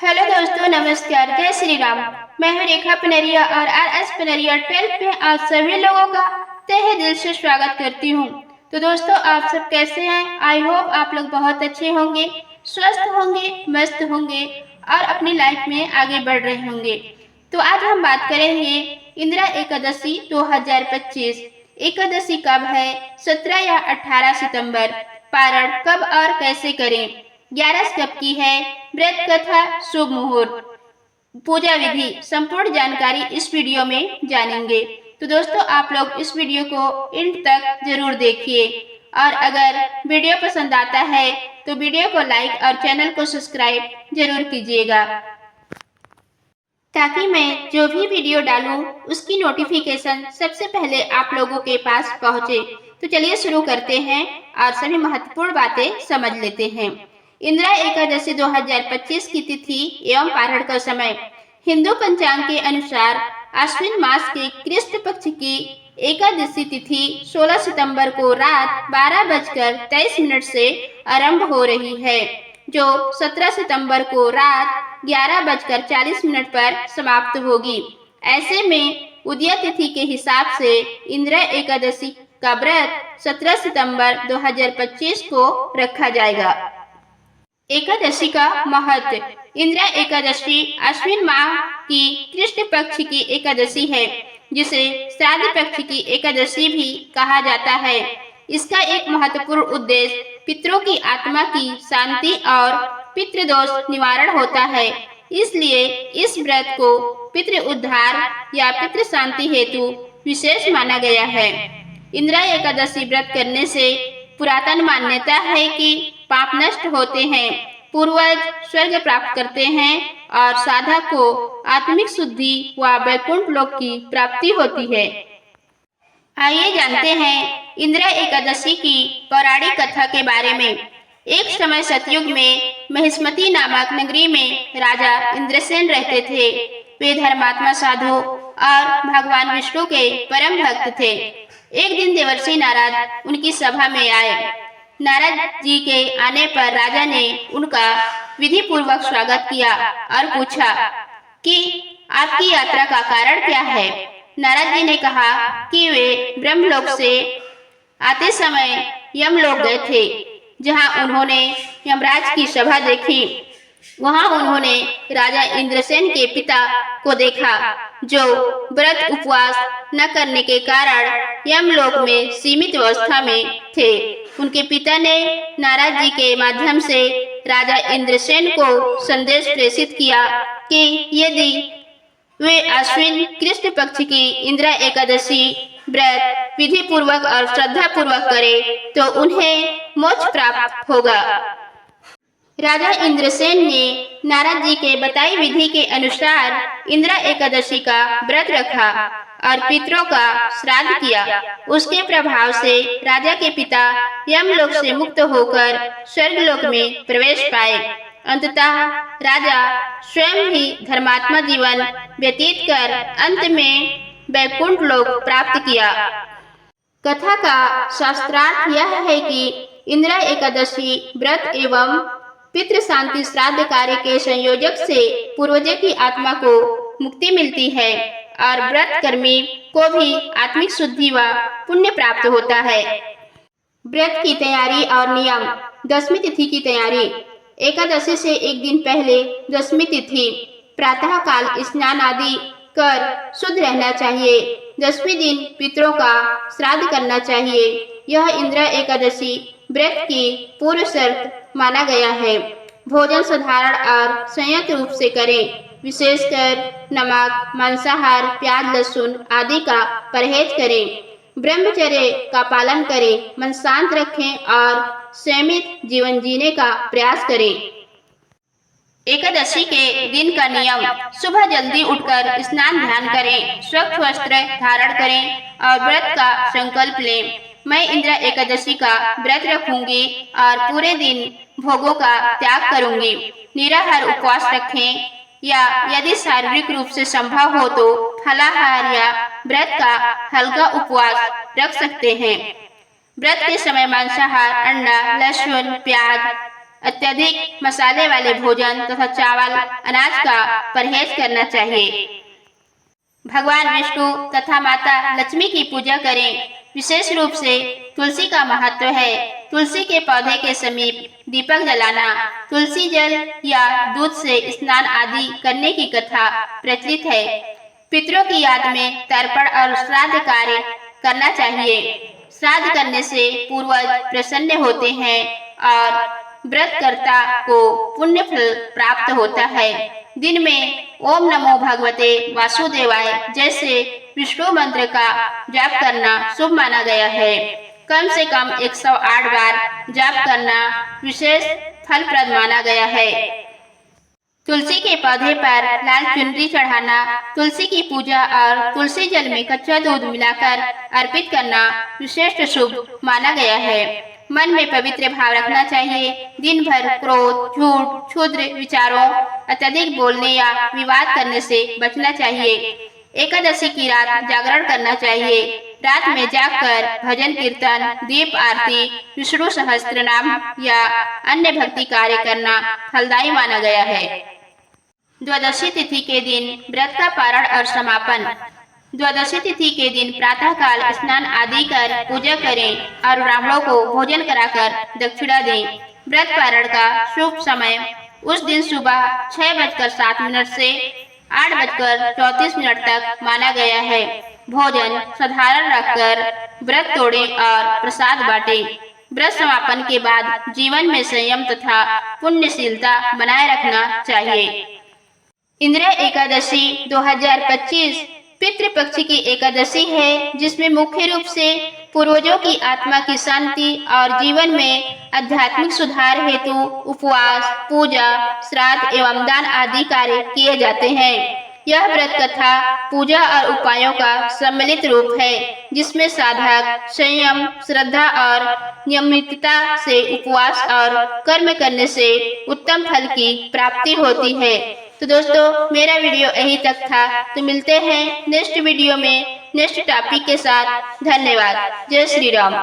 Hello दोस्तों, नमस्कार। जय श्री राम। मैं हूँ रेखा पनरिया और RS पनरिया 12th में आप सभी लोगों का तहे दिल से स्वागत करती हूँ। तो दोस्तों, आप सब कैसे हैं? आई होप आप लोग बहुत अच्छे होंगे, स्वस्थ होंगे, मस्त होंगे और अपनी लाइफ में आगे बढ़ रहे होंगे। तो आज हम बात करेंगे इंदिरा एकादशी 2025। एकादशी कब है? 17 या 18 सितंबर। पारण कब और कैसे करें? 11 कब की है? व्रत कथा, शुभ मुहूर्त, पूजा विधि, संपूर्ण जानकारी इस वीडियो में जानेंगे। तो दोस्तों, आप लोग इस वीडियो को एंड तक जरूर देखिए और अगर वीडियो पसंद आता है तो वीडियो को लाइक और चैनल को सब्सक्राइब जरूर कीजिएगा, ताकि मैं जो भी वीडियो डालूं उसकी नोटिफिकेशन सबसे पहले आप लोगों के पास पहुंचे। तो चलिए शुरू करते हैं और सभी महत्वपूर्ण बातें समझ लेते हैं। इंदिरा एकादशी 2025 की तिथि एवं पारण का समय। हिंदू पंचांग के अनुसार आश्विन मास के कृष्ण पक्ष की एकादशी तिथि 16 सितंबर को रात 12:23 से आरंभ हो रही है, जो 17 सितंबर को रात 11:40 पर समाप्त होगी। ऐसे में उदय तिथि के हिसाब से इंदिरा एकादशी का व्रत 17 सितंबर 2025 को रखा जाएगा। एकादशी का महत्व। इंदिरा एकादशी अश्विन माह की कृष्ण पक्ष की एकादशी है, जिसे श्राद्ध पक्ष की एकादशी भी कहा जाता है। इसका एक महत्वपूर्ण उद्देश्य पितरों की आत्मा की शांति और पितृदोष निवारण होता है। इसलिए इस व्रत को पितृ उद्धार या पितृ शांति हेतु विशेष माना गया है। इंदिरा एकादशी व्रत करने से पुरातन मान्यता है कि पाप नष्ट होते हैं, पूर्वज स्वर्ग प्राप्त करते हैं और साधक को आत्मिक शुद्धि व वैकुंठ लोक की प्राप्ति होती है। आइए जानते हैं इंदिरा एकादशी की पौराणिक कथा के बारे में। एक समय सतयुग में महिष्मती नामक नगरी में राजा इंद्रसेन रहते थे। वे धर्मात्मा साधु और भगवान विष्णु के परम भक्त थे। एक दिन देवर्षि नारद उनकी सभा में आए। नारद जी के आने पर राजा ने उनका विधि पूर्वक स्वागत किया और पूछा कि आपकी यात्रा का कारण क्या है। नारद जी ने कहा कि वे ब्रह्मलोक से आते समय यमलोक गए थे, जहां उन्होंने यमराज की सभा देखी। वहां उन्होंने राजा इंद्रसेन के पिता को देखा, जो व्रत उपवास न करने के कारण यमलोक में सीमित अवस्था में थे। उनके पिता ने नारद जी के माध्यम से राजा इंद्रसेन को संदेश प्रेषित किया कि यदि वे अश्विन कृष्ण पक्ष की इंदिरा एकादशी व्रत विधि पूर्वक और श्रद्धा पूर्वक करें तो उन्हें मोक्ष प्राप्त होगा। राजा इंद्रसेन ने नारद जी के बताई विधि के अनुसार इंदिरा एकादशी का व्रत रखा और पितरों का श्राद्ध किया। उसके प्रभाव से राजा के पिता यमलोक से मुक्त होकर स्वर्गलोक में प्रवेश पाए। अंततः राजा स्वयं भी धर्मात्मा जीवन व्यतीत कर अंत में वैकुंठ लोक प्राप्त किया। कथा का शास्त्रार्थ यह है कि इंदिरा एकादशी व्रत एवं पितृ शांति श्राद्ध कार्य के संयोजक से पूर्वजों की आत्मा को मुक्ति मिलती है और व्रत कर्मी को भी आत्मिक शुद्धि व पुण्य प्राप्त होता है। व्रत की तैयारी और नियम। दशमी तिथि की तैयारी। एकादशी से एक दिन पहले दशमी तिथि प्रातः काल स्नान आदि कर शुद्ध रहना चाहिए। दशमी दिन पितरों का श्राद्ध करना चाहिए। यह इंदिरा एकादशी व्रत की पूर्व शर्त माना गया है। भोजन साधारण और संयत रूप से करें, विशेषकर नमक, मांसाहार, प्याज, लहसुन आदि का परहेज करें। ब्रह्मचर्य का पालन करें, मन शांत रखें और संयमित जीवन जीने का प्रयास करें। एकादशी के दिन का नियम। सुबह जल्दी उठकर स्नान ध्यान करें, स्वच्छ वस्त्र धारण करें और व्रत का संकल्प लें। मैं इंदिरा एकादशी का व्रत रखूंगी और पूरे दिन भोगों का त्याग करूंगी। निराहार उपवास रखें या यदि शारीरिक रूप से संभव हो तो फलाहार या व्रत का हल्का उपवास रख सकते हैं। व्रत के समय मांसाहार, अंडा, लहसुन, प्याज अत्यधिक मसाले वाले भोजन तथा चावल अनाज का परहेज करना चाहिए। भगवान विष्णु तथा माता लक्ष्मी की पूजा करें। विशेष रूप से तुलसी का महत्व है। तुलसी के पौधे के समीप दीपक जलाना, तुलसी जल या दूध से स्नान आदि करने की कथा प्रचलित है। पितरों की याद में तर्पण और श्राद्ध कार्य करना चाहिए। श्राद्ध करने से पूर्वज प्रसन्न होते हैं और व्रतकर्ता को पुण्य फल प्राप्त होता है। दिन में ओम नमो भगवते वासुदेवाय जैसे विष्णु मंत्र का जाप करना शुभ माना गया है। कम से कम 108 बार जाप करना विशेष फलप्रद माना गया है। तुलसी के पौधे पर लाल चुनरी चढ़ाना, तुलसी की पूजा और तुलसी जल में कच्चा दूध मिलाकर अर्पित करना विशेष शुभ माना गया है। मन में पवित्र भाव रखना चाहिए। दिन भर क्रोध, झूठ, क्षुद्र विचारों, अत्यधिक बोलने या विवाद करने से बचना चाहिए। एकादशी की रात जागरण करना चाहिए। रात में जागकर भजन कीर्तन, दीप आरती, विष्णु सहस्त्र नाम या अन्य भक्ति कार्य करना फलदायी माना गया है। द्वादशी तिथि के दिन व्रत का पारण और समापन। द्वादशी तिथि के दिन प्रातः काल स्नान आदि कर पूजा करें और ब्राह्मणों को भोजन कराकर दक्षिणा दें। व्रत पारण का शुभ समय उस दिन सुबह 6:07 से 8:34 तक माना गया है। भोजन साधारण रखकर व्रत तोड़ें और प्रसाद बांटें। व्रत समापन के बाद जीवन में संयम तथा पुण्यशीलता बनाए रखना चाहिए। इंद्र एकादशी 2025 पितृपक्ष की एकादशी है, जिसमें मुख्य रूप से पूर्वजों की आत्मा की शांति और जीवन में आध्यात्मिक सुधार हेतु उपवास, पूजा, श्राद्ध एवं दान आदि कार्य किए जाते हैं। यह व्रत कथा पूजा और उपायों का सम्मिलित रूप है, जिसमें साधक संयम, श्रद्धा और नियमितता से उपवास और कर्म करने से उत्तम फल की प्राप्ति होती है। तो दोस्तों, मेरा वीडियो यहीं तक था। तो मिलते हैं नेक्स्ट वीडियो में नेक्स्ट टॉपिक के साथ। धन्यवाद। जय श्री राम।